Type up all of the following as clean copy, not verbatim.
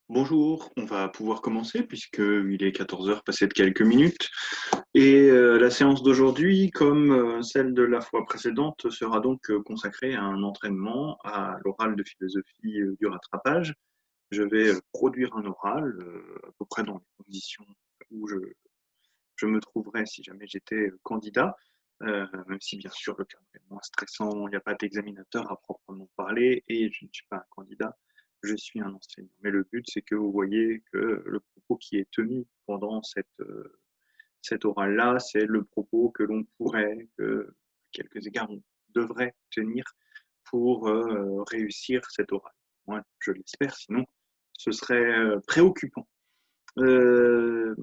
Bonjour, on va pouvoir commencer puisqu'il est 14 heures passé de quelques minutes. La séance d'aujourd'hui, comme celle de la fois précédente, sera donc consacrée à un entraînement à l'oral de philosophie du rattrapage. Je vais produire un oral à peu près dans les conditions où je me trouverais si jamais j'étais candidat, même si bien sûr le cadre est moins stressant, il n'y a pas d'examinateur à proprement parler et je ne suis pas un candidat, je suis un enseignant. Mais le but, c'est que vous voyez que le propos qui est tenu pendant cet oral-là, c'est le propos que l'on pourrait, que, à quelques égards, on devrait tenir pour réussir cet oral. Moi, je l'espère, sinon ce serait préoccupant. Euh,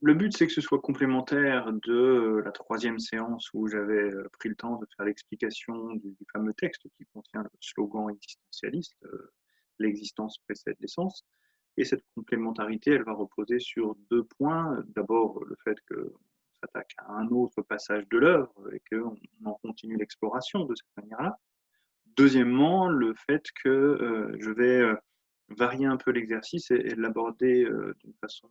le but, c'est que ce soit complémentaire de la troisième séance où j'avais pris le temps de faire l'explication du fameux texte qui contient le slogan existentialiste, l'existence précède l'essence. Et cette complémentarité, elle va reposer sur deux points. D'abord, le fait qu'on s'attaque à un autre passage de l'œuvre et qu'on en continue l'exploration de cette manière-là. Deuxièmement, le fait que je vais varier un peu l'exercice et l'aborder d'une façon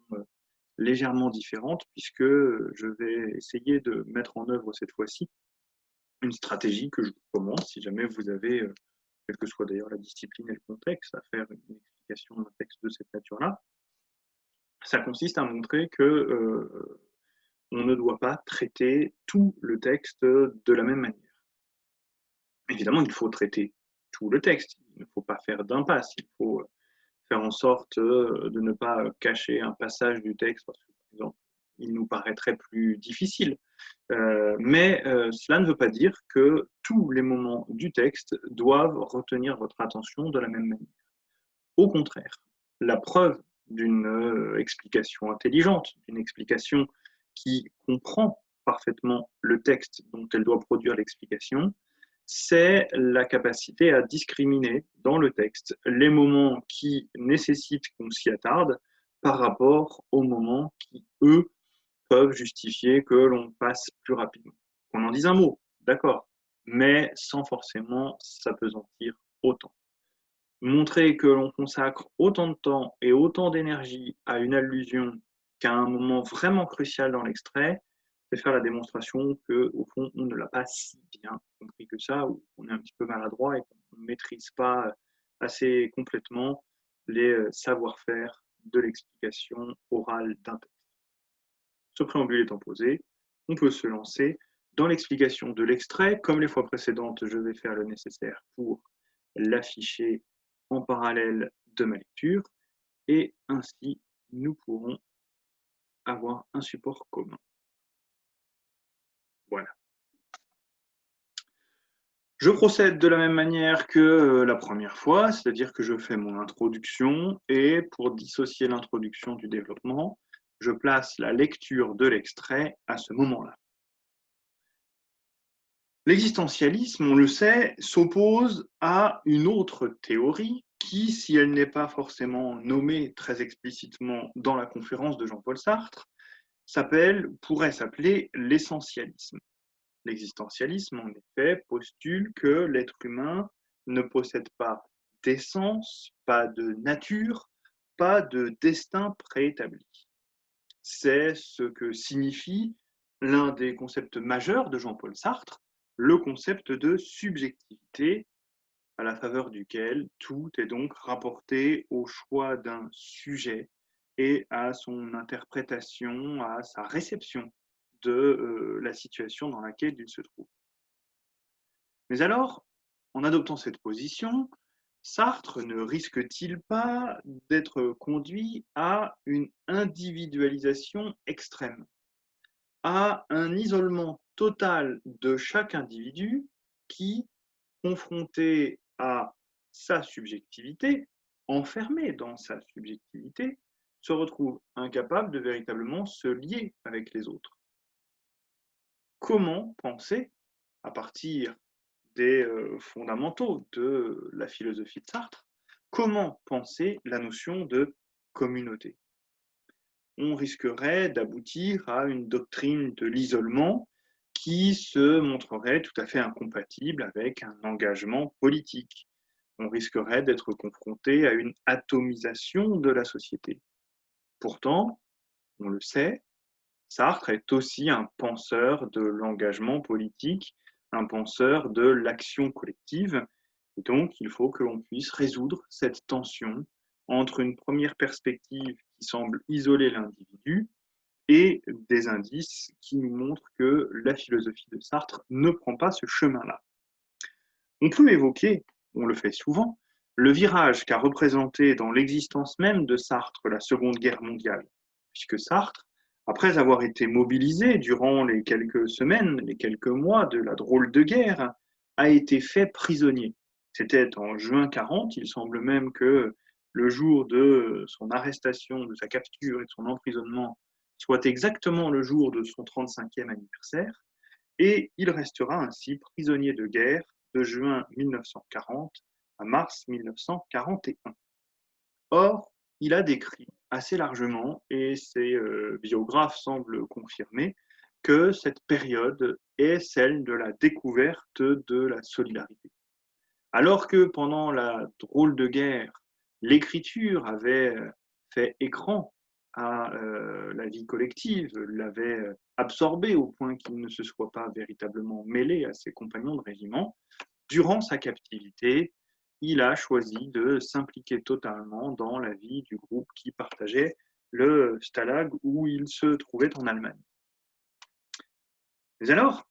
légèrement différente, puisque je vais essayer de mettre en œuvre cette fois-ci une stratégie que je vous recommande si jamais vous avez, quelle que soit d'ailleurs la discipline et le contexte, à faire une explication d'un texte de cette nature-là. Ça consiste à montrer que on ne doit pas traiter tout le texte de la même manière. Évidemment, il faut traiter tout le texte, il ne faut pas faire d'impasse, il faut faire en sorte de ne pas cacher un passage du texte parce que, par exemple, il nous paraîtrait plus difficile. Mais cela ne veut pas dire que tous les moments du texte doivent retenir votre attention de la même manière. Au contraire, la preuve d'une explication intelligente, d'une explication qui comprend parfaitement le texte dont elle doit produire l'explication, c'est la capacité à discriminer dans le texte les moments qui nécessitent qu'on s'y attarde par rapport aux moments qui, eux, peuvent justifier que l'on passe plus rapidement. Qu'on en dise un mot, d'accord, mais sans forcément s'apesantir autant. Montrer que l'on consacre autant de temps et autant d'énergie à une allusion qu'à un moment vraiment crucial dans l'extrait, c'est faire la démonstration que, au fond, on ne l'a pas si bien compris que ça, ou qu'on est un petit peu maladroit et qu'on ne maîtrise pas assez complètement les savoir-faire de l'explication orale d'un texte. Ce préambule étant posé, on peut se lancer dans l'explication de l'extrait. Comme les fois précédentes, je vais faire le nécessaire pour l'afficher en parallèle de ma lecture et ainsi nous pourrons avoir un support commun. Voilà. Je procède de la même manière que la première fois, c'est-à-dire que je fais mon introduction et pour dissocier l'introduction du développement, je place la lecture de l'extrait à ce moment-là. L'existentialisme, on le sait, s'oppose à une autre théorie qui, si elle n'est pas forcément nommée très explicitement dans la conférence de Jean-Paul Sartre, pourrait s'appeler l'essentialisme. L'existentialisme, en effet, postule que l'être humain ne possède pas d'essence, pas de nature, pas de destin préétabli. C'est ce que signifie l'un des concepts majeurs de Jean-Paul Sartre, le concept de subjectivité, à la faveur duquel tout est donc rapporté au choix d'un sujet et à son interprétation, à sa réception de la situation dans laquelle il se trouve. Mais alors, en adoptant cette position, Sartre ne risque-t-il pas d'être conduit à une individualisation extrême, à un isolement total de chaque individu qui, confronté à sa subjectivité, enfermé dans sa subjectivité, se retrouve incapable de véritablement se lier avec les autres? Comment penser, à partir des fondamentaux de la philosophie de Sartre, comment penser la notion de communauté? On risquerait d'aboutir à une doctrine de l'isolement qui se montrerait tout à fait incompatible avec un engagement politique. On risquerait d'être confronté à une atomisation de la société. Pourtant, on le sait, Sartre est aussi un penseur de l'engagement politique, un penseur de l'action collective. Et donc, il faut que l'on puisse résoudre cette tension entre une première perspective qui semble isoler l'individu et des indices qui nous montrent que la philosophie de Sartre ne prend pas ce chemin-là. On peut évoquer, on le fait souvent, le virage qu'a représenté dans l'existence même de Sartre la Seconde Guerre mondiale, puisque Sartre, après avoir été mobilisé durant les quelques semaines, les quelques mois de la drôle de guerre, a été fait prisonnier. C'était en juin 40, il semble même que le jour de son arrestation, de sa capture et de son emprisonnement soit exactement le jour de son 35e anniversaire, et il restera ainsi prisonnier de guerre de juin 1940 à mars 1941. Or, il a décrit assez largement, et ses biographes semblent confirmer, que cette période est celle de la découverte de la solidarité. Alors que pendant la drôle de guerre, l'écriture avait fait écran à la vie collective, l'avait absorbé au point qu'il ne se soit pas véritablement mêlé à ses compagnons de régiment, durant sa captivité, il a choisi de s'impliquer totalement dans la vie du groupe qui partageait le stalag où il se trouvait en Allemagne. Mais alors,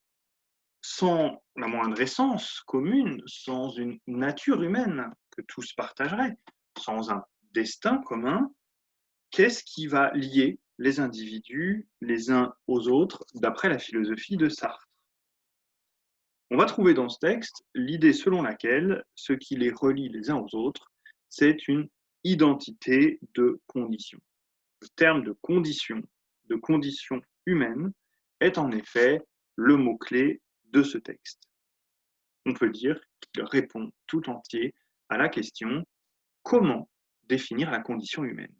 sans la moindre essence commune, sans une nature humaine que tous partageraient, sans un destin commun, qu'est-ce qui va lier les individus les uns aux autres d'après la philosophie de Sartre? On va trouver dans ce texte l'idée selon laquelle ce qui les relie les uns aux autres, c'est une identité de condition. Le terme de condition humaine, est en effet le mot-clé de ce texte. On peut dire qu'il répond tout entier à la question comment définir la condition humaine.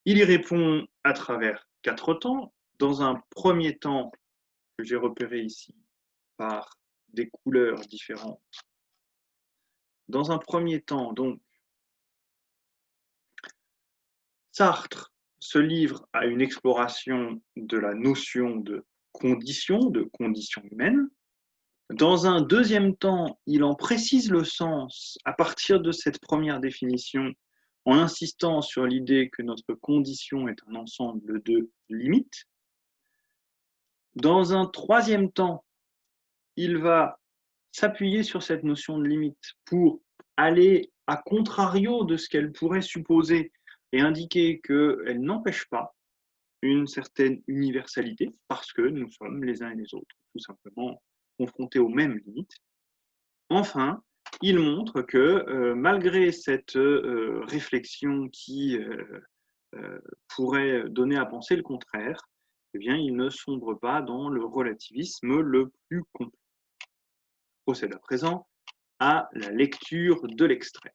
Il y répond à travers 4 temps. Dans un premier temps que j'ai repéré ici par des couleurs différentes. Dans un premier temps, donc, Sartre se livre à une exploration de la notion de condition humaine. Dans un deuxième temps, il en précise le sens à partir de cette première définition, en insistant sur l'idée que notre condition est un ensemble de limites. Dans un troisième temps, il va s'appuyer sur cette notion de limite pour aller à contrario de ce qu'elle pourrait supposer et indiquer qu'elle n'empêche pas une certaine universalité parce que nous sommes les uns et les autres tout simplement confrontés aux mêmes limites. Enfin, il montre que malgré cette réflexion qui pourrait donner à penser le contraire, eh bien, il ne sombre pas dans le relativisme le plus complet. Je procède à présent à la lecture de l'extrait.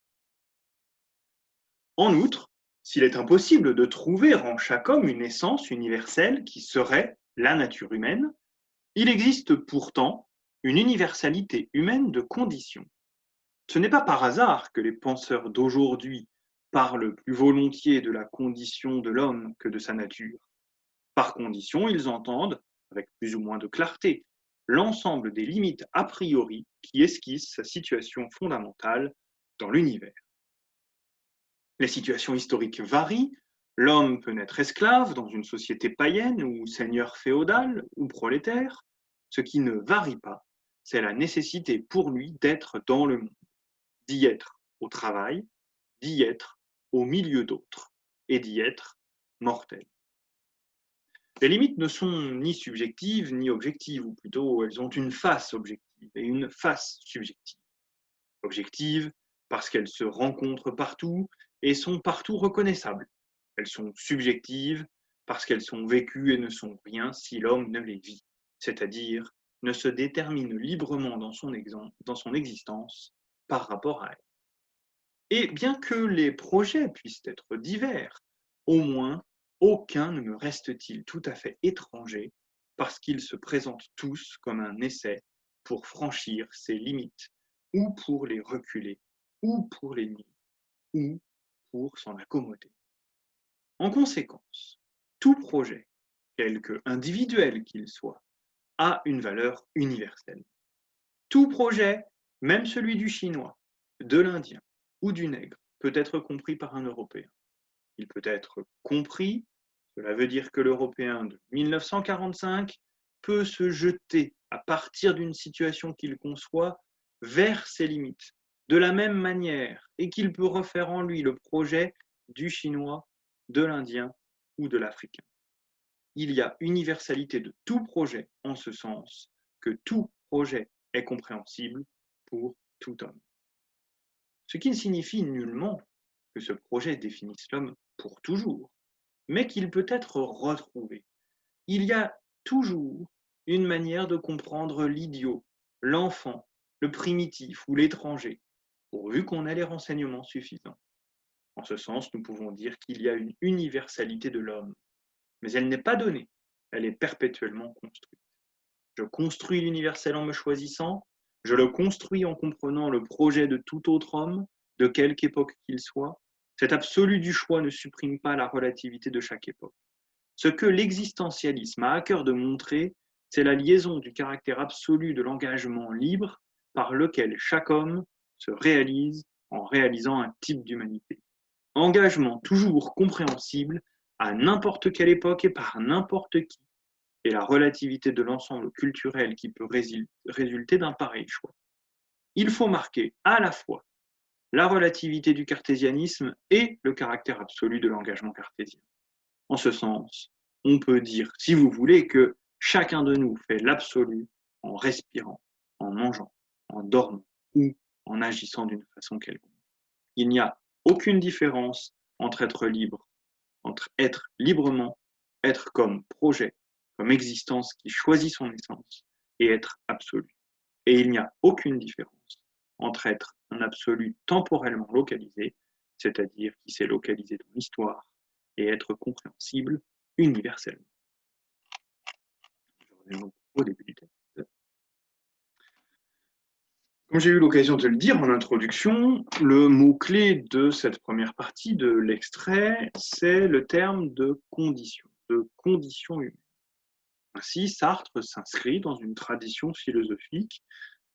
En outre, s'il est impossible de trouver en chaque homme une essence universelle qui serait la nature humaine, il existe pourtant une universalité humaine de conditions. Ce n'est pas par hasard que les penseurs d'aujourd'hui parlent plus volontiers de la condition de l'homme que de sa nature. Par condition, ils entendent, avec plus ou moins de clarté, l'ensemble des limites a priori qui esquissent sa situation fondamentale dans l'univers. Les situations historiques varient. L'homme peut naître esclave dans une société païenne ou seigneur féodal ou prolétaire. Ce qui ne varie pas, c'est la nécessité pour lui d'être dans le monde, d'y être au travail, d'y être au milieu d'autres et d'y être mortel. Les limites ne sont ni subjectives ni objectives, ou plutôt elles ont une face objective et une face subjective. Objectives parce qu'elles se rencontrent partout et sont partout reconnaissables. Elles sont subjectives parce qu'elles sont vécues et ne sont rien si l'homme ne les vit, c'est-à-dire ne se détermine librement dans son existence par rapport à elle. Et bien que les projets puissent être divers, au moins aucun ne me reste-t-il tout à fait étranger parce qu'ils se présentent tous comme un essai pour franchir ces limites ou pour les reculer ou pour les nier, ou pour s'en accommoder. En conséquence, tout projet, quelque individuel qu'il soit, a une valeur universelle. Tout projet, même celui du chinois, de l'indien ou du nègre, peut être compris par un Européen. Il peut être compris, cela veut dire que l'Européen de 1945 peut se jeter à partir d'une situation qu'il conçoit vers ses limites, de la même manière, et qu'il peut refaire en lui le projet du chinois, de l'indien ou de l'africain. Il y a universalité de tout projet en ce sens que tout projet est compréhensible pour tout homme. Ce qui ne signifie nullement que ce projet définisse l'homme pour toujours, mais qu'il peut être retrouvé. Il y a toujours une manière de comprendre l'idiot, l'enfant, le primitif ou l'étranger, pourvu qu'on ait les renseignements suffisants. En ce sens, nous pouvons dire qu'il y a une universalité de l'homme, mais elle n'est pas donnée, elle est perpétuellement construite. Je construis l'universel en me choisissant, je le construis en comprenant le projet de tout autre homme, de quelque époque qu'il soit. Cet absolu du choix ne supprime pas la relativité de chaque époque. Ce que l'existentialisme a à cœur de montrer, c'est la liaison du caractère absolu de l'engagement libre par lequel chaque homme se réalise en réalisant un type d'humanité. Engagement toujours compréhensible à n'importe quelle époque et par n'importe qui, et la relativité de l'ensemble culturel qui peut résulter d'un pareil choix. Il faut marquer à la fois la relativité du cartésianisme et le caractère absolu de l'engagement cartésien. En ce sens, on peut dire, si vous voulez, que chacun de nous fait l'absolu en respirant, en mangeant, en dormant ou en agissant d'une façon quelconque. Il n'y a aucune différence entre être libre, entre être librement, être comme projet, comme existence qui choisit son essence, et être absolu. Et il n'y a aucune différence entre être un absolu temporellement localisé, c'est-à-dire qui s'est localisé dans l'histoire, et être compréhensible universellement. Je reviens donc au début du texte. Comme j'ai eu l'occasion de le dire en introduction, le mot-clé de cette première partie de l'extrait, c'est le terme de condition humaine. Ainsi, Sartre s'inscrit dans une tradition philosophique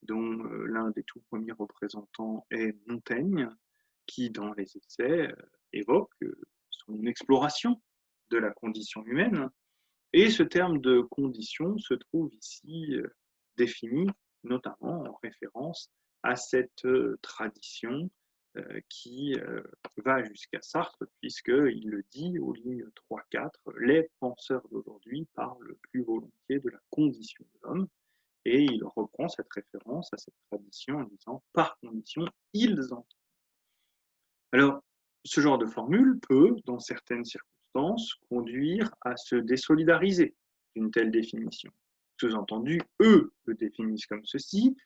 dont l'un des tout premiers représentants est Montaigne, qui, dans les essais, évoque son exploration de la condition humaine. Et ce terme de condition se trouve ici défini notamment en référence à cette tradition qui va jusqu'à Sartre, puisqu'il le dit aux lignes 3-4, les penseurs d'aujourd'hui parlent plus volontiers de la condition de l'homme, et il reprend cette référence à cette tradition en disant par condition, ils entendent. Alors, ce genre de formule peut, dans certaines circonstances, conduire à se désolidariser d'une telle définition. Sous-entendu, eux le définissent comme ceci,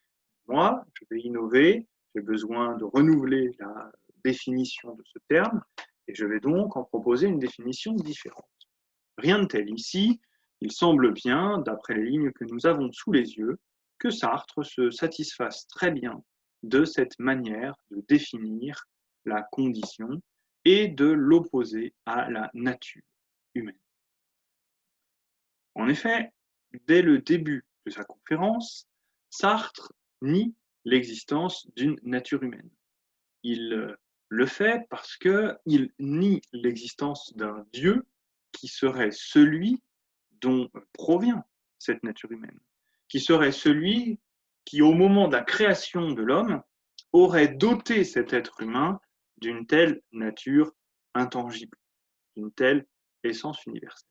moi, je vais innover, j'ai besoin de renouveler la définition de ce terme, et je vais donc en proposer une définition différente. Rien de tel ici, il semble bien, d'après les lignes que nous avons sous les yeux, que Sartre se satisfasse très bien de cette manière de définir la condition et de l'opposer à la nature humaine. En effet, dès le début de sa conférence, Sartre nie l'existence d'une nature humaine. Il le fait parce qu'il nie l'existence d'un Dieu qui serait celui dont provient cette nature humaine, qui serait celui qui, au moment de la création de l'homme, aurait doté cet être humain d'une telle nature intangible, d'une telle essence universelle.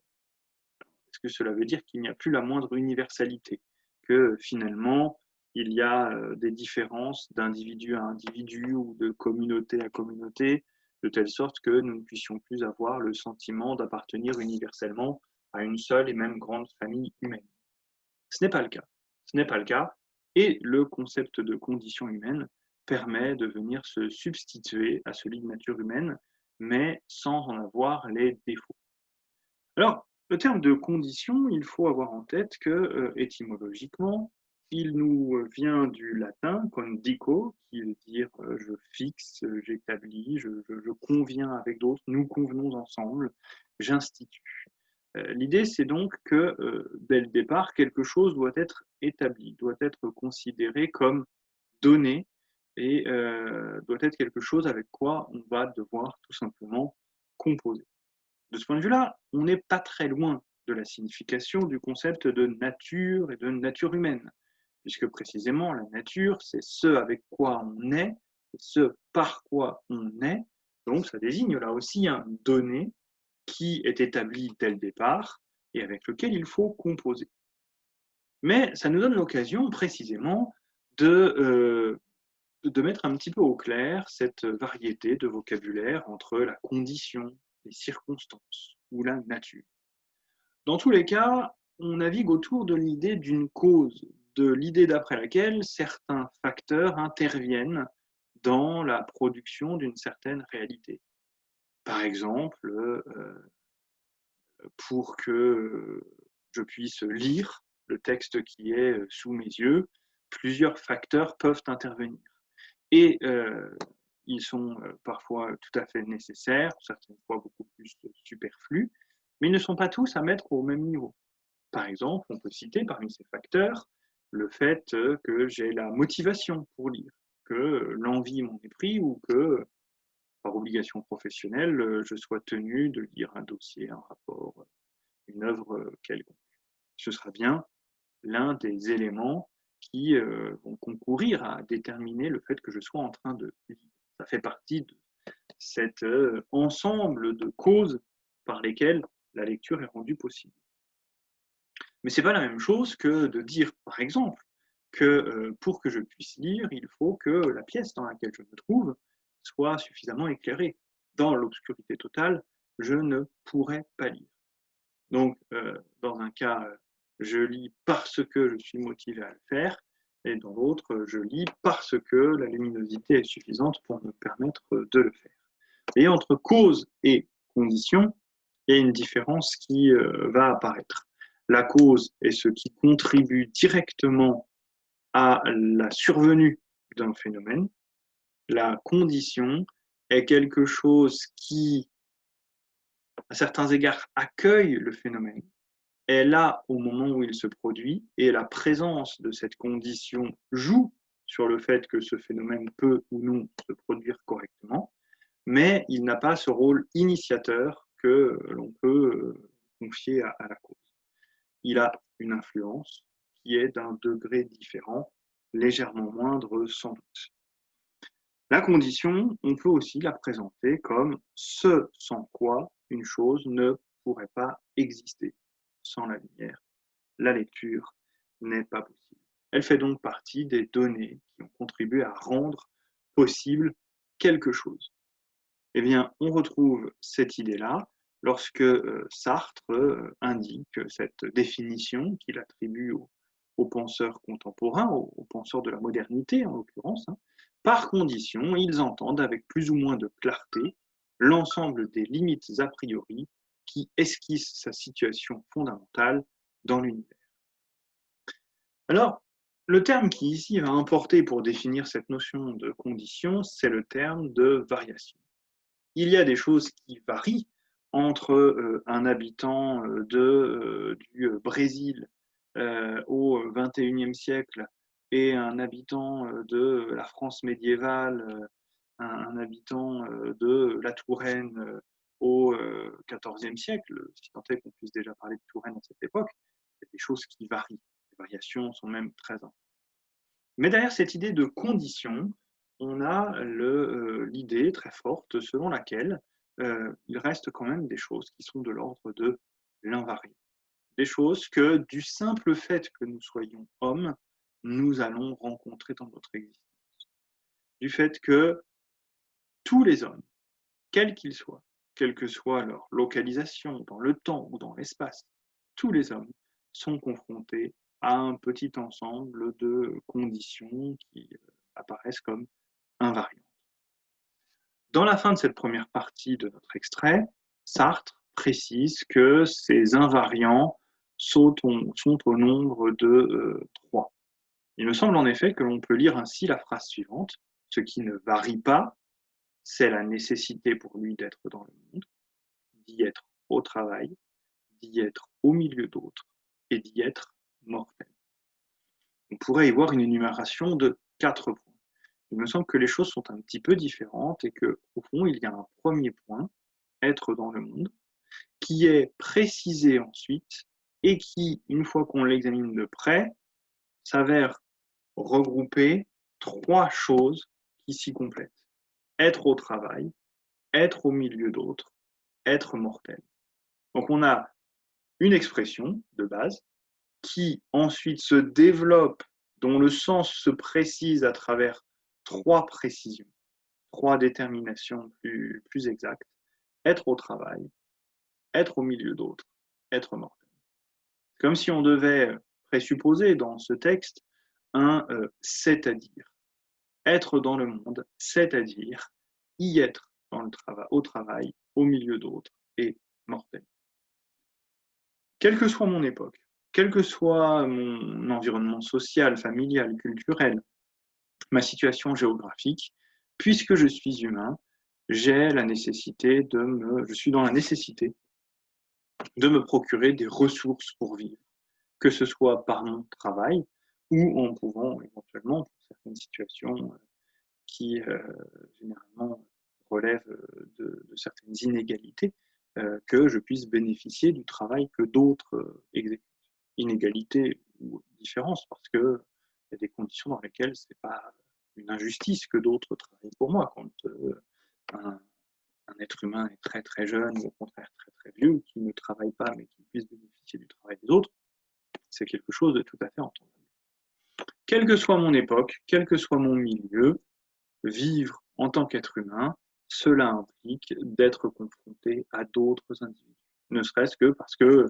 Est-ce que cela veut dire qu'il n'y a plus la moindre universalité, que finalement, il y a des différences d'individu à individu ou de communauté à communauté, de telle sorte que nous ne puissions plus avoir le sentiment d'appartenir universellement à une seule et même grande famille humaine. Ce n'est pas le cas. Ce n'est pas le cas. Et le concept de condition humaine permet de venir se substituer à celui de nature humaine, mais sans en avoir les défauts. Alors, le terme de condition, il faut avoir en tête que, étymologiquement, il nous vient du latin condico, qui veut dire je fixe, j'établis, je conviens avec d'autres, nous convenons ensemble, j'institue. L'idée, c'est donc que dès le départ, quelque chose doit être établi, doit être considéré comme donné et doit être quelque chose avec quoi on va devoir tout simplement composer. De ce point de vue-là, on n'est pas très loin de la signification du concept de nature et de nature humaine, puisque précisément la nature, c'est ce avec quoi on est, et ce par quoi on est, donc ça désigne là aussi un donné qui est établi dès le départ et avec lequel il faut composer. Mais ça nous donne l'occasion précisément de mettre un petit peu au clair cette variété de vocabulaire entre la condition, les circonstances ou la nature. Dans tous les cas, on navigue autour de l'idée d'une cause, de l'idée d'après laquelle certains facteurs interviennent dans la production d'une certaine réalité. Par exemple, pour que je puisse lire le texte qui est sous mes yeux, plusieurs facteurs peuvent intervenir. Et ils sont parfois tout à fait nécessaires, certaines fois beaucoup plus superflus, mais ils ne sont pas tous à mettre au même niveau. Par exemple, on peut citer parmi ces facteurs le fait que j'ai la motivation pour lire, que l'envie m'en est pris ou que, par obligation professionnelle, je sois tenu de lire un dossier, un rapport, une œuvre quelconque. Ce sera bien l'un des éléments qui vont concourir à déterminer le fait que je sois en train de lire. Ça fait partie de cet ensemble de causes par lesquelles la lecture est rendue possible. Mais ce n'est pas la même chose que de dire, par exemple, que pour que je puisse lire, il faut que la pièce dans laquelle je me trouve soit suffisamment éclairée. Dans l'obscurité totale, je ne pourrais pas lire. Donc, dans un cas, je lis parce que je suis motivé à le faire, et dans l'autre, je lis parce que la luminosité est suffisante pour me permettre de le faire. Et entre cause et condition, il y a une différence qui va apparaître. La cause est ce qui contribue directement à la survenue d'un phénomène. La condition est quelque chose qui, à certains égards, accueille le phénomène, est là au moment où il se produit, et la présence de cette condition joue sur le fait que ce phénomène peut ou non se produire correctement, mais il n'a pas ce rôle initiateur que l'on peut confier à la cause. Il a une influence qui est d'un degré différent, légèrement moindre sans doute. La condition, on peut aussi la présenter comme ce sans quoi une chose ne pourrait pas exister. Sans la lumière, la lecture n'est pas possible. Elle fait donc partie des données qui ont contribué à rendre possible quelque chose. Eh bien, on retrouve cette idée-là lorsque Sartre indique cette définition qu'il attribue aux penseurs contemporains, aux penseurs de la modernité en l'occurrence. Par condition, ils entendent avec plus ou moins de clarté l'ensemble des limites a priori qui esquissent sa situation fondamentale dans l'univers. Alors, le terme qui ici va importer pour définir cette notion de condition, c'est le terme de variation. Il y a des choses qui varient entre un habitant du Brésil au XXIe siècle et un habitant de la France médiévale, un habitant de la Touraine au XIVe siècle, si tant est qu'on puisse déjà parler de Touraine à cette époque. Il y a des choses qui varient. Les variations sont même très importantes. Mais derrière cette idée de condition, on a l'idée très forte selon laquelle il reste quand même des choses qui sont de l'ordre de l'invariant. Des choses que, du simple fait que nous soyons hommes, nous allons rencontrer dans notre existence. Du fait que tous les hommes, quels qu'ils soient, quelle que soit leur localisation dans le temps ou dans l'espace, tous les hommes sont confrontés à un petit ensemble de conditions qui apparaissent comme invariantes. Dans la fin de cette première partie de notre extrait, Sartre précise que ces invariants sont au nombre de 3. Il me semble en effet que l'on peut lire ainsi la phrase suivante: ce qui ne varie pas, c'est la nécessité pour lui d'être dans le monde, d'y être au travail, d'y être au milieu d'autres et d'y être mortel. On pourrait y voir une énumération de 4 points. Il me semble que les choses sont un petit peu différentes et qu'au fond, il y a un premier point, être dans le monde, qui est précisé ensuite et qui, une fois qu'on l'examine de près, s'avère regrouper 3 choses qui s'y complètent. Être au travail, être au milieu d'autres, être mortel. Donc on a une expression de base qui ensuite se développe, dont le sens se précise à travers 3 précisions, 3 déterminations plus exactes: être au travail, être au milieu d'autres, être mortel. Comme si on devait présupposer dans ce texte un c'est-à-dire. Être dans le monde, c'est-à-dire y être dans le au travail, au milieu d'autres et mortel. Quelle que soit mon époque, quel que soit mon environnement social, familial, culturel, ma situation géographique, puisque je suis humain, je suis dans la nécessité de me procurer des ressources pour vivre, que ce soit par mon travail ou en pouvant éventuellement, pour certaines situations qui généralement relèvent de certaines inégalités, que je puisse bénéficier du travail que d'autres exécutent. Inégalité ou différence, parce qu'il y a des conditions dans lesquelles ce n'est pas une injustice que d'autres travaillent pour moi. Quand un, un être humain est très très jeune ou au contraire très très vieux, qui ne travaille pas mais qui puisse bénéficier du travail des autres, c'est quelque chose de tout à fait entendable. Quelle que soit mon époque, quel que soit mon milieu, vivre en tant qu'être humain, cela implique d'être confronté à d'autres individus. Ne serait-ce que parce que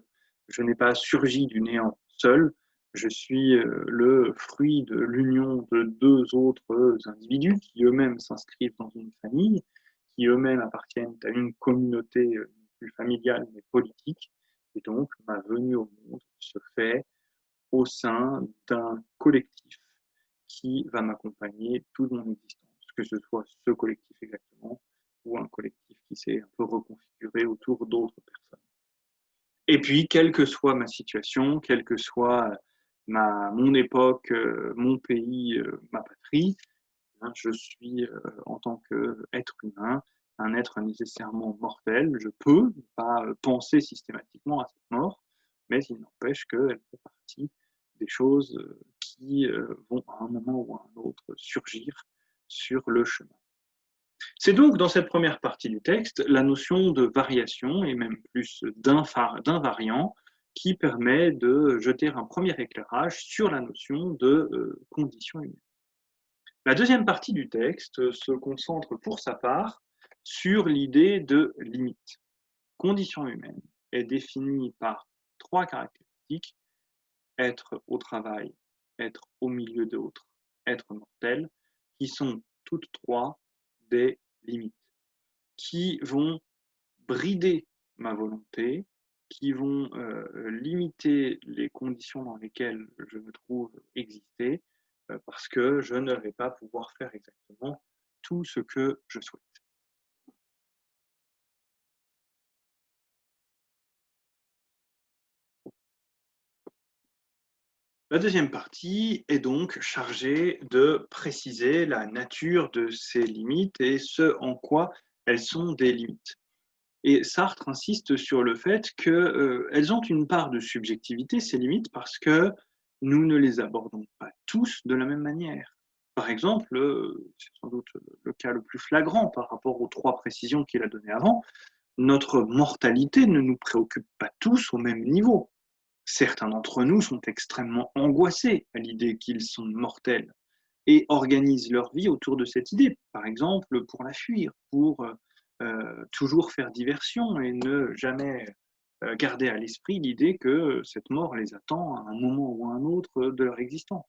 je n'ai pas surgi du néant seul, je suis le fruit de l'union de 2 autres individus qui eux-mêmes s'inscrivent dans une famille, qui eux-mêmes appartiennent à une communauté plus familiale mais politique. Et donc, ma venue au monde se fait au sein d'un collectif qui va m'accompagner toute mon existence, que ce soit ce collectif exactement ou un collectif qui s'est un peu reconfiguré autour d'autres personnes. Et puis, quelle que soit ma situation, quelle que soit mon époque, mon pays, ma patrie, je suis, en tant qu'être humain, un être nécessairement mortel. Je peux pas penser systématiquement à cette mort, mais il n'empêche qu'elle fait partie des choses qui vont à un moment ou à un autre surgir sur le chemin. C'est donc dans cette première partie du texte la notion de variation et même plus d'invariant qui permet de jeter un premier éclairage sur la notion de condition humaine. La deuxième partie du texte se concentre pour sa part sur l'idée de limite. Condition humaine est définie par 3 caractéristiques: être au travail, être au milieu d'autres, être mortel, qui sont toutes 3 des limites, qui vont brider ma volonté, qui vont limiter les conditions dans lesquelles je me trouve exister, parce que je ne vais pas pouvoir faire exactement tout ce que je souhaite. La deuxième partie est donc chargée de préciser la nature de ces limites et ce en quoi elles sont des limites. Et Sartre insiste sur le fait qu'elles ont une part de subjectivité, ces limites, parce que nous ne les abordons pas tous de la même manière. Par exemple, c'est sans doute le cas le plus flagrant par rapport aux 3 précisions qu'il a données avant, notre mortalité ne nous préoccupe pas tous au même niveau. Certains d'entre nous sont extrêmement angoissés à l'idée qu'ils sont mortels et organisent leur vie autour de cette idée, par exemple pour la fuir, pour toujours faire diversion et ne jamais garder à l'esprit l'idée que cette mort les attend à un moment ou à un autre de leur existence.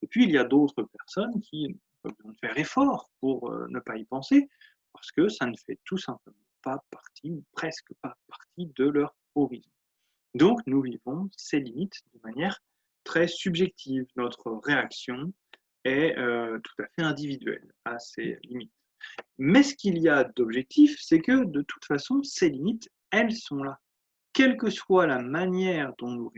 Et puis il y a d'autres personnes qui peuvent faire effort pour ne pas y penser, parce que ça ne fait tout simplement pas partie, ou presque pas partie de leur horizon. Donc nous vivons ces limites de manière très subjective. Notre réaction est tout à fait individuelle à ces limites. Mais ce qu'il y a d'objectif, c'est que de toute façon, ces limites, elles sont là. Quelle que soit la manière dont nous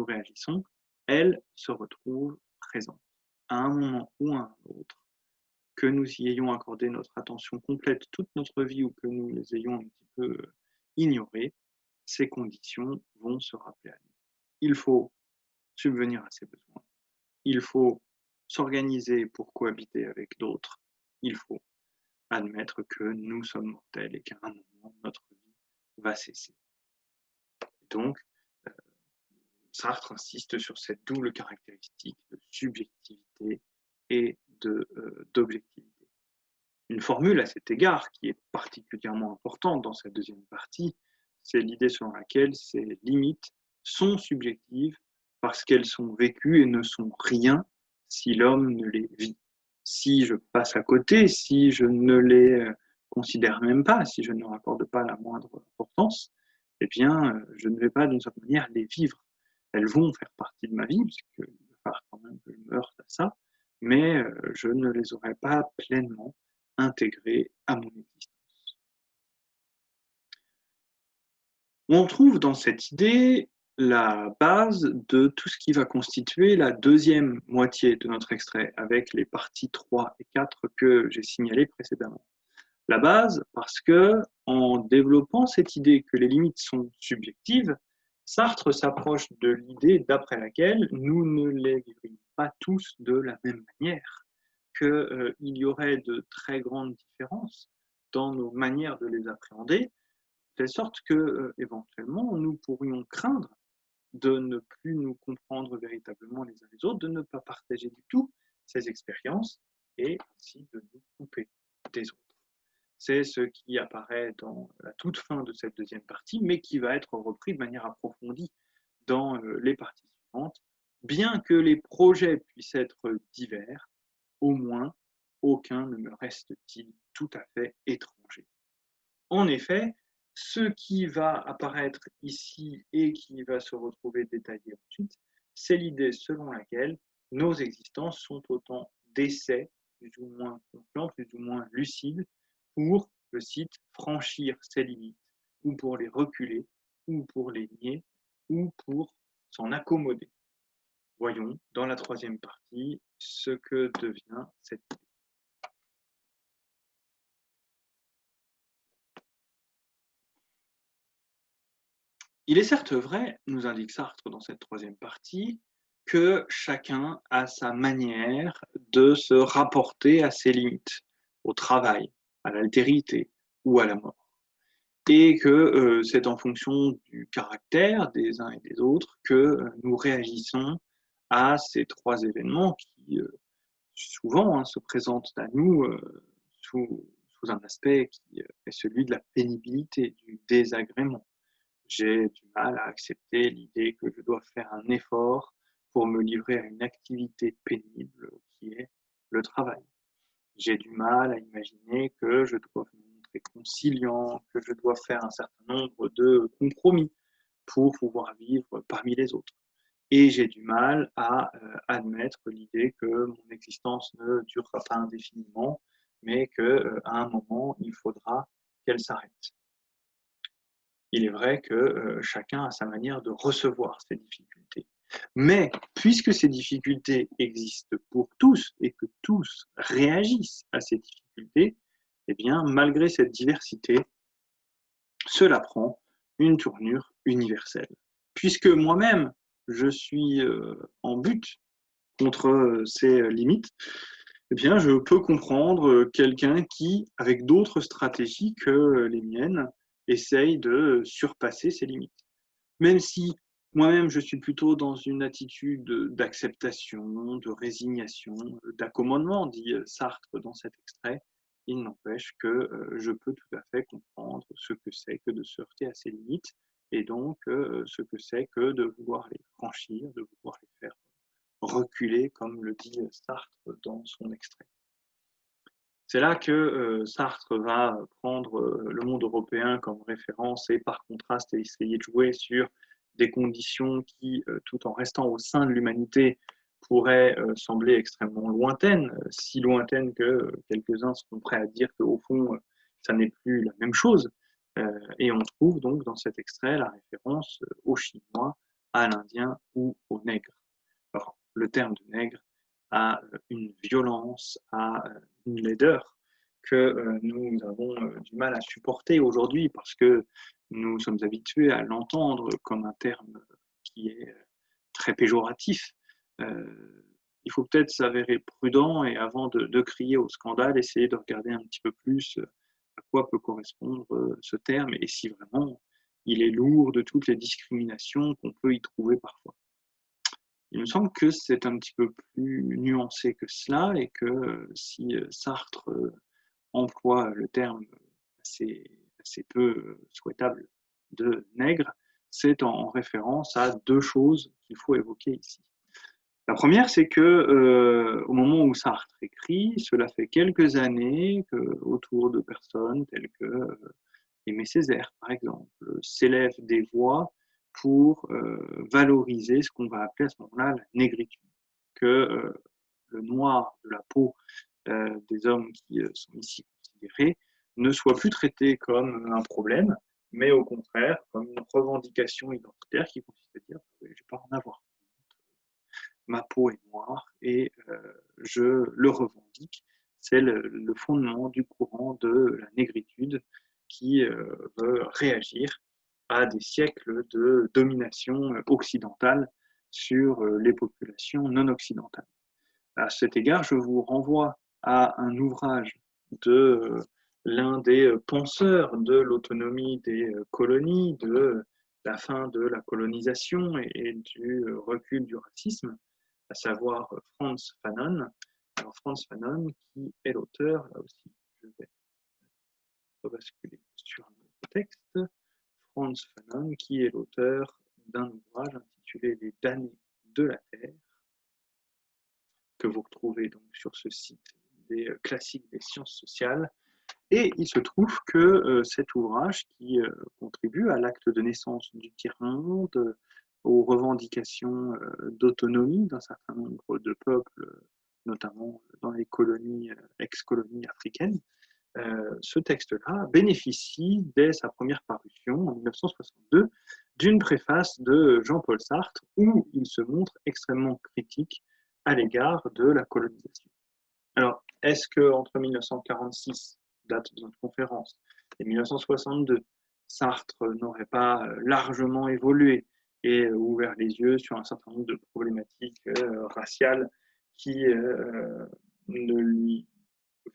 réagissons, elles se retrouvent présentes à un moment ou à un autre. Que nous y ayons accordé notre attention complète toute notre vie ou que nous les ayons un petit peu ignorées, ces conditions vont se rappeler à nous. Il faut subvenir à ces besoins. Il faut s'organiser pour cohabiter avec d'autres. Il faut admettre que nous sommes mortels et qu'à un moment, notre vie va cesser. Donc, Sartre insiste sur cette double caractéristique de subjectivité et d'objectivité. Une formule à cet égard qui est particulièrement importante dans cette deuxième partie, c'est l'idée selon laquelle ces limites sont subjectives parce qu'elles sont vécues et ne sont rien si l'homme ne les vit. Si je passe à côté, si je ne les considère même pas, si je ne leur accorde pas la moindre importance, eh bien, je ne vais pas d'une certaine manière les vivre. Elles vont faire partie de ma vie, puisqu'il va falloir quand même que je me heurte à ça, mais je ne les aurai pas pleinement intégrées à mon existence. On trouve dans cette idée la base de tout ce qui va constituer la deuxième moitié de notre extrait, avec les parties 3 et 4 que j'ai signalées précédemment. La base, parce que en développant cette idée que les limites sont subjectives, Sartre s'approche de l'idée d'après laquelle nous ne les vivrions pas tous de la même manière, qu'il y aurait de très grandes différences dans nos manières de les appréhender, de telle sorte que, éventuellement, nous pourrions craindre de ne plus nous comprendre véritablement les uns les autres, de ne pas partager du tout ces expériences et ainsi de nous couper des autres. C'est ce qui apparaît dans la toute fin de cette deuxième partie, mais qui va être repris de manière approfondie dans les parties suivantes. Bien que les projets puissent être divers, au moins aucun ne me reste-t-il tout à fait étranger. En effet, ce qui va apparaître ici et qui va se retrouver détaillé ensuite, c'est l'idée selon laquelle nos existences sont autant d'essais, plus ou moins conscients, plus ou moins lucides, pour, je cite, franchir ces limites, ou pour les reculer, ou pour les nier, ou pour s'en accommoder. Voyons dans la troisième partie ce que devient cette idée. Il est certes vrai, nous indique Sartre dans cette troisième partie, que chacun a sa manière de se rapporter à ses limites, au travail, à l'altérité ou à la mort. Et que c'est en fonction du caractère des uns et des autres que nous réagissons à ces trois événements qui souvent se présentent à nous sous un aspect qui est celui de la pénibilité, du désagrément. J'ai du mal à accepter l'idée que je dois faire un effort pour me livrer à une activité pénible qui est le travail. J'ai du mal à imaginer que je dois me montrer conciliant, que je dois faire un certain nombre de compromis pour pouvoir vivre parmi les autres. Et j'ai du mal à admettre l'idée que mon existence ne durera pas indéfiniment, mais qu'à un moment, il faudra qu'elle s'arrête. Il est vrai que chacun a sa manière de recevoir ces difficultés. Mais puisque ces difficultés existent pour tous et que tous réagissent à ces difficultés, eh bien, malgré cette diversité, cela prend une tournure universelle. Puisque moi-même, je suis en butte contre ces limites, eh bien, je peux comprendre quelqu'un qui, avec d'autres stratégies que les miennes, essaye de surpasser ses limites. Même si moi-même, je suis plutôt dans une attitude d'acceptation, de résignation, d'accommodement, dit Sartre dans cet extrait, il n'empêche que je peux tout à fait comprendre ce que c'est que de se heurter à ses limites et donc ce que c'est que de vouloir les franchir, de vouloir les faire reculer, comme le dit Sartre dans son extrait. C'est là que Sartre va prendre le monde européen comme référence et par contraste essayer de jouer sur des conditions qui, tout en restant au sein de l'humanité, pourraient sembler extrêmement lointaines, si lointaines que quelques-uns seront prêts à dire qu'au fond, ça n'est plus la même chose. Et on trouve donc dans cet extrait la référence au chinois, à l'indien ou au nègre. Alors, le terme de nègre a une violence, a une laideur que nous avons du mal à supporter aujourd'hui parce que nous sommes habitués à l'entendre comme un terme qui est très péjoratif. Il faut peut-être s'avérer prudent et avant de crier au scandale, essayer de regarder un petit peu plus à quoi peut correspondre ce terme et si vraiment il est lourd de toutes les discriminations qu'on peut y trouver parfois. Il me semble que c'est un petit peu plus nuancé que cela et que si Sartre emploie le terme assez, assez peu souhaitable de nègre, c'est en référence à deux choses qu'il faut évoquer ici. La première, c'est que au moment où Sartre écrit, cela fait quelques années que, autour de personnes telles que Aimé Césaire, par exemple, s'élèvent des voix pour valoriser ce qu'on va appeler à ce moment-là la négritude, que le noir de la peau des hommes qui sont ici considérés ne soit plus traité comme un problème, mais au contraire comme une revendication identitaire qui consiste à dire je ne vais pas en avoir. Ma peau est noire et je le revendique. C'est le fondement du courant de la négritude qui veut réagir à des siècles de domination occidentale sur les populations non occidentales. À cet égard, je vous renvoie à un ouvrage de l'un des penseurs de l'autonomie des colonies, de la fin de la colonisation et du recul du racisme, à savoir Frantz Fanon. Alors Frantz Fanon, qui est l'auteur, là aussi, je vais rebasculer sur un autre texte, Frantz Fanon, qui est l'auteur d'un ouvrage intitulé Les damnés de la Terre, que vous retrouvez donc sur ce site des classiques des sciences sociales. Et il se trouve que cet ouvrage qui contribue à l'acte de naissance du tiers-monde, aux revendications d'autonomie d'un certain nombre de peuples, notamment dans les colonies, ex-colonies africaines, ce texte-là bénéficie, dès sa première parution en 1962, d'une préface de Jean-Paul Sartre où il se montre extrêmement critique à l'égard de la colonisation. Alors, est-ce qu'entre 1946, date de notre conférence, et 1962, Sartre n'aurait pas largement évolué et ouvert les yeux sur un certain nombre de problématiques raciales qui ne lui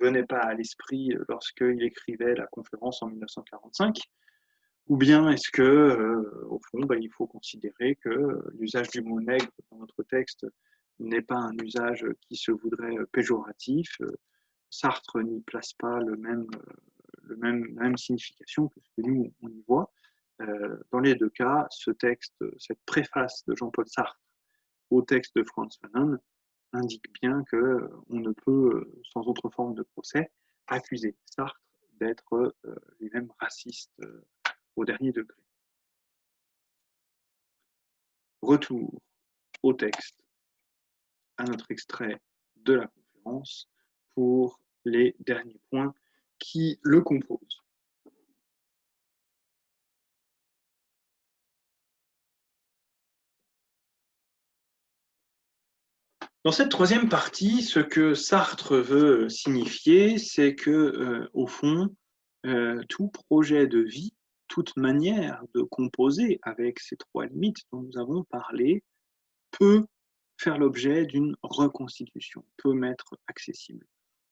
venaient pas à l'esprit lorsqu'il écrivait la conférence en 1945? Ou bien est-ce que, au fond, il faut considérer que l'usage du mot nègre dans notre texte n'est pas un usage qui se voudrait péjoratif. Sartre n'y place pas la même signification que ce que nous, on y voit. Dans les deux cas, ce texte, cette préface de Jean-Paul Sartre au texte de Frantz Fanon indique bien qu'on ne peut, sans autre forme de procès, accuser Sartre d'être lui-même raciste au dernier degré. Retour au texte, à notre extrait de la conférence pour les derniers points qui le composent. Dans cette troisième partie, ce que Sartre veut signifier, c'est que, au fond, tout projet de vie, toute manière de composer avec ces trois limites dont nous avons parlé, peut faire l'objet d'une reconstitution, peut m'être accessible.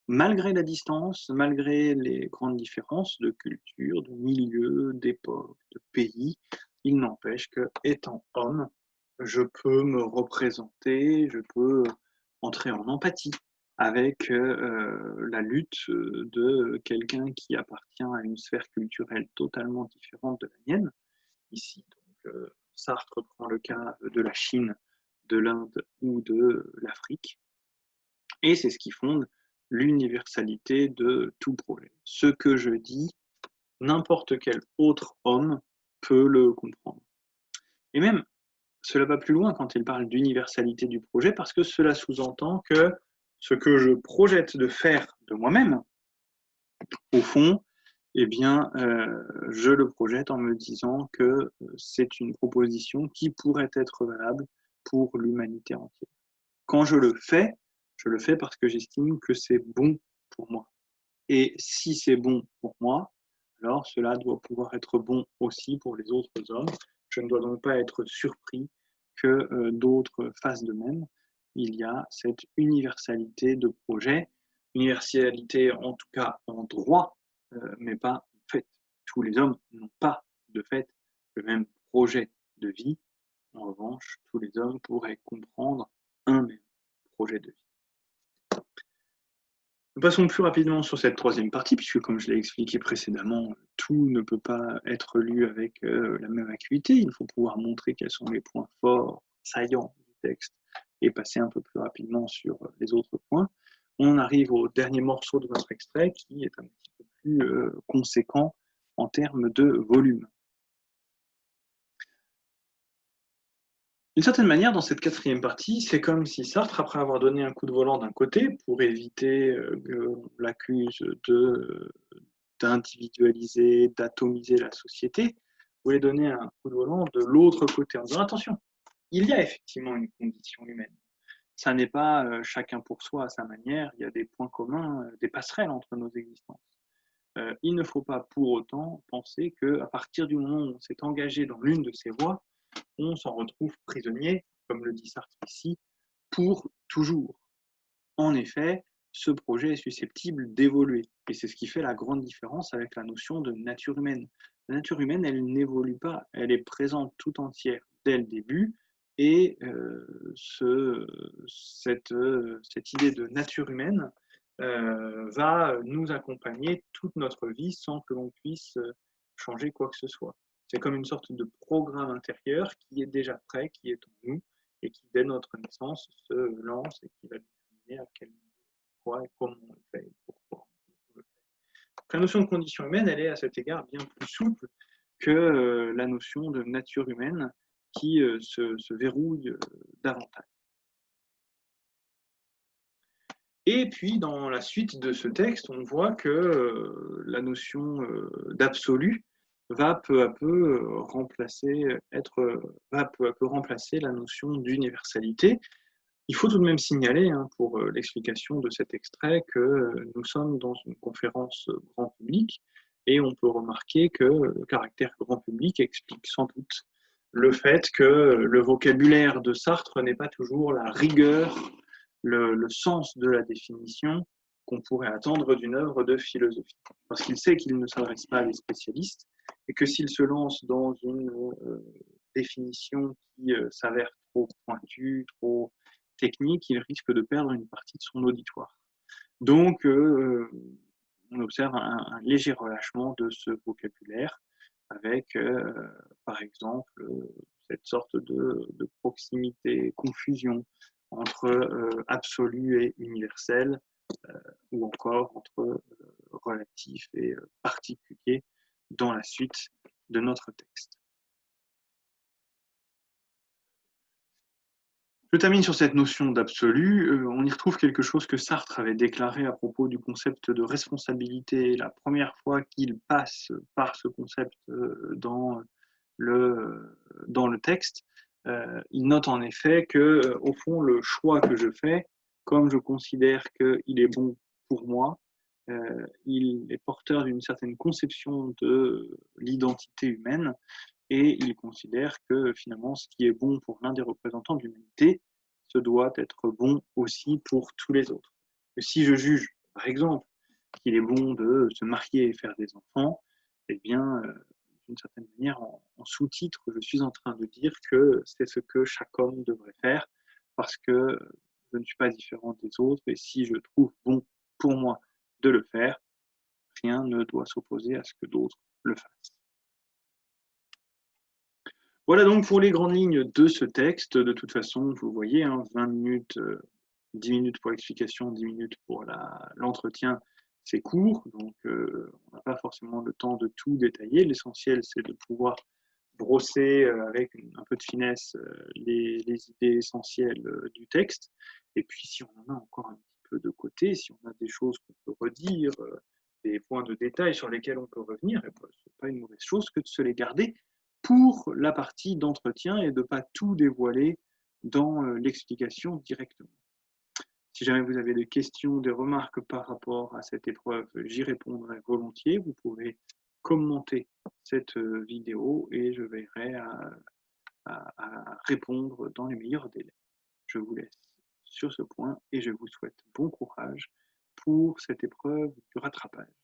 Malgré la distance, malgré les grandes différences de culture, de milieu, d'époque, de pays, il n'empêche que, étant homme, je peux me représenter, je peux entrer en empathie avec la lutte de quelqu'un qui appartient à une sphère culturelle totalement différente de la mienne. Ici, donc, Sartre prend le cas de la Chine, de l'Inde ou de l'Afrique. Et c'est ce qui fonde l'universalité de tout projet. Ce que je dis, n'importe quel autre homme peut le comprendre. Et même, cela va plus loin quand il parle d'universalité du projet, parce que cela sous-entend que ce que je projette de faire de moi-même, au fond, eh bien, je le projette en me disant que c'est une proposition qui pourrait être valable pour l'humanité entière. Quand je le fais parce que j'estime que c'est bon pour moi. Et si c'est bon pour moi, alors cela doit pouvoir être bon aussi pour les autres hommes. Je ne dois donc pas être surpris que d'autres fassent de même. Il y a cette universalité de projet, universalité en tout cas en droit, mais pas en fait. Tous les hommes n'ont pas de fait le même projet de vie. En revanche, tous les hommes pourraient comprendre un même projet de vie. Nous passons plus rapidement sur cette troisième partie, puisque comme je l'ai expliqué précédemment, tout ne peut pas être lu avec la même acuité. Il faut pouvoir montrer quels sont les points forts, saillants du texte, et passer un peu plus rapidement sur les autres points. On arrive au dernier morceau de notre extrait, qui est un petit peu plus conséquent en termes de volume. D'une certaine manière, dans cette quatrième partie, c'est comme si Sartre, après avoir donné un coup de volant d'un côté pour éviter qu'on l'accuse d'individualiser, d'atomiser la société, voulait donner un coup de volant de l'autre côté en disant attention, il y a effectivement une condition humaine. Ça n'est pas chacun pour soi à sa manière, il y a des points communs, des passerelles entre nos existences. Il ne faut pas pour autant penser qu'à partir du moment où on s'est engagé dans l'une de ces voies, on s'en retrouve prisonnier, comme le dit Sartre ici, pour toujours. En effet, ce projet est susceptible d'évoluer. Et c'est ce qui fait la grande différence avec la notion de nature humaine. La nature humaine, elle n'évolue pas, elle est présente tout entière dès le début. Et cette idée de nature humaine va nous accompagner toute notre vie sans que l'on puisse changer quoi que ce soit. C'est comme une sorte de programme intérieur qui est déjà prêt, qui est en nous, et qui, dès notre naissance, se lance et qui va déterminer à quel quoi et comment on le fait et pourquoi on le fait. Donc, la notion de condition humaine, elle est à cet égard bien plus souple que la notion de nature humaine qui se verrouille davantage. Et puis, dans la suite de ce texte, on voit que la notion d'absolu va peu à peu remplacer la notion d'universalité. Il faut tout de même signaler, hein, pour l'explication de cet extrait, que nous sommes dans une conférence grand public et on peut remarquer que le caractère grand public explique sans doute le fait que le vocabulaire de Sartre n'est pas toujours la rigueur, le sens de la définition qu'on pourrait attendre d'une œuvre de philosophie. Parce qu'il sait qu'il ne s'adresse pas à des spécialistes et que s'il se lance dans une définition qui s'avère trop pointue, trop technique, il risque de perdre une partie de son auditoire. Donc, on observe un léger relâchement de ce vocabulaire avec, par exemple, cette sorte de proximité, confusion entre absolu et universel, ou encore entre relatif et particulier dans la suite de notre texte. Je termine sur cette notion d'absolu. On y retrouve quelque chose que Sartre avait déclaré à propos du concept de responsabilité. La première fois qu'il passe par ce concept dans le texte, il note en effet que, au fond, le choix que je fais, comme je considère qu'il est bon pour moi, il est porteur d'une certaine conception de l'identité humaine et il considère que finalement ce qui est bon pour l'un des représentants de l'humanité, ce doit être bon aussi pour tous les autres. Et si je juge, par exemple, qu'il est bon de se marier et faire des enfants, eh bien, d'une certaine manière, en sous-titre, je suis en train de dire que c'est ce que chaque homme devrait faire parce que je ne suis pas différent des autres et si je trouve bon pour moi de le faire, rien ne doit s'opposer à ce que d'autres le fassent. Voilà donc pour les grandes lignes de ce texte. De toute façon, vous voyez, hein, 20 minutes, 10 minutes pour l'explication, 10 minutes pour l'entretien, c'est court, donc on n'a pas forcément le temps de tout détailler. L'essentiel, c'est de pouvoir brosser avec un peu de finesse les idées essentielles du texte. Et puis, si on en a encore un petit peu de côté, si on a des choses qu'on peut redire, des points de détail sur lesquels on peut revenir, ce n'est pas une mauvaise chose que de se les garder pour la partie d'entretien et de ne pas tout dévoiler dans l'explication directement. Si jamais vous avez des questions, des remarques par rapport à cette épreuve, j'y répondrai volontiers. Vous pouvez commenter cette vidéo et je veillerai à répondre dans les meilleurs délais. Je vous laisse sur ce point et je vous souhaite bon courage pour cette épreuve du rattrapage.